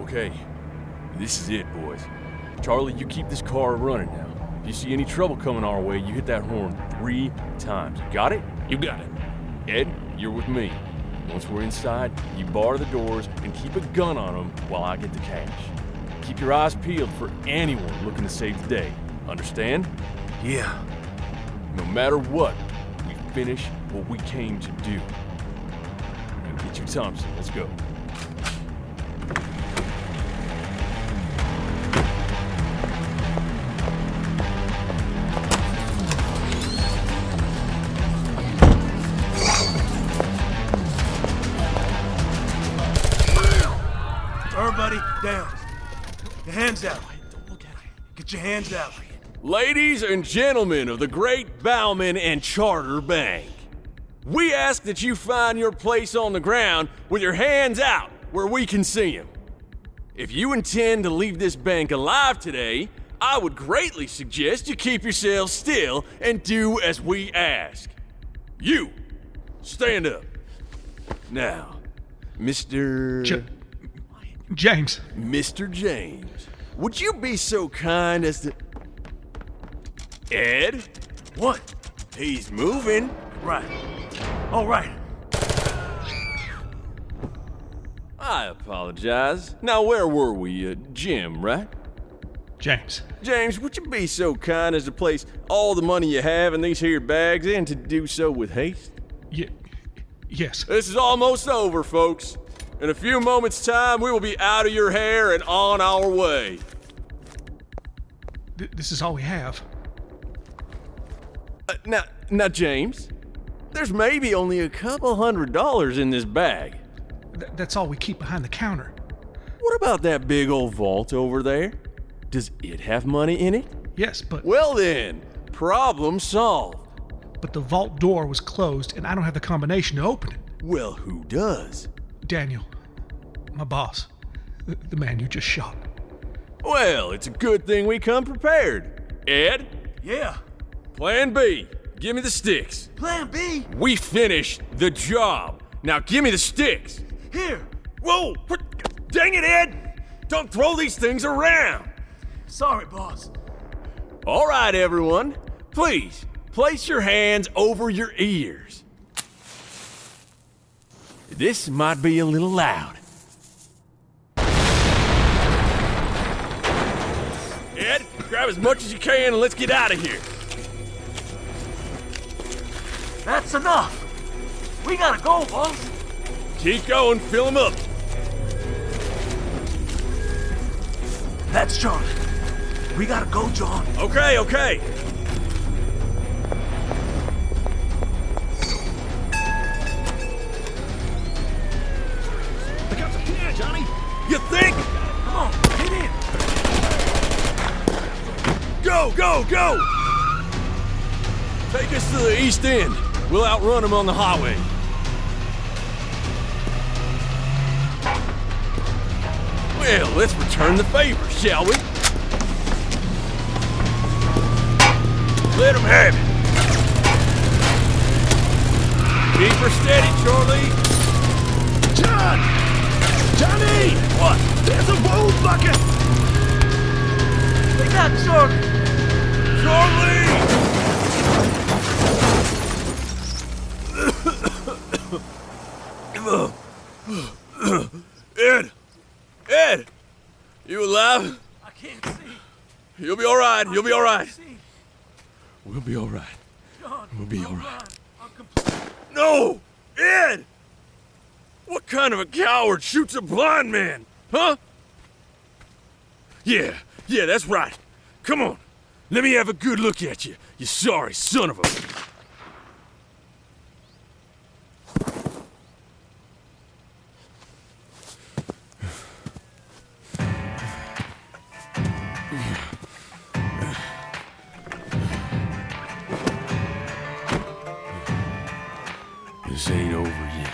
Okay, this is it, boys. Charlie, you keep this car running now. If you see any trouble coming our way, you hit that horn 3 times. Got it? You got it. Ed, you're with me. Once we're inside, you bar the doors and keep a gun on them while I get the cash. Keep your eyes peeled for anyone looking to save the day. Understand? Yeah. No matter what, we finish what we came to do. Now get you Thompson. Let's go. Everybody down. Your hands out. Get your hands out. Ladies and gentlemen of the great Baumann and Charter Bank, we ask that you find your place on the ground with your hands out where we can see them. If you intend to leave this bank alive today, I would greatly suggest you keep yourselves still and do as we ask. You, stand up. Now, Mr. James. Mr. James, would you be so kind as to... Ed? What? He's moving. Right. All right. I apologize. Now, where were we? Jim, right? James. James, would you be so kind as to place all the money you have in these here bags and to do so with haste? Yes. This is almost over, folks. In a few moments' time, we will be out of your hair and on our way. This is all we have. Now, James, there's maybe only a couple $100 in this bag. That's all we keep behind the counter. What about that big old vault over there? Does it have money in it? Yes, but... Well then, problem solved. But the vault door was closed, and I don't have the combination to open it. Well, who does? Daniel, my boss, the man you just shot. Well, it's a good thing we come prepared. Ed? Yeah. Plan B. Give me the sticks. Plan B? We finished the job. Now give me the sticks. Here. Whoa! What? Dang it, Ed! Don't throw these things around. Sorry, boss. All right, everyone. Please, place your hands over your ears. This might be a little loud. Ed, grab as much as you can and let's get out of here. That's enough. We gotta go, boss. Keep going, fill them up. That's Charlie. We gotta go, John. Okay. Look out here, Johnny. You think? Come on, get in. Go! Take us to the east end. We'll outrun them on the highway. Well, let's return the favor, shall we? Let them have it. Keep her steady, Charlie. John! Johnny! What? There's a road bucket! They got Charlie! Ed! You alive? I can't see. You'll be all right. See. We'll be all right. John, We'll be I'll all right. run. I'll complete. No! Ed! What kind of a coward shoots a blind man? Huh? Yeah, that's right. Come on. Let me have a good look at you, you sorry son of a... This ain't over yet.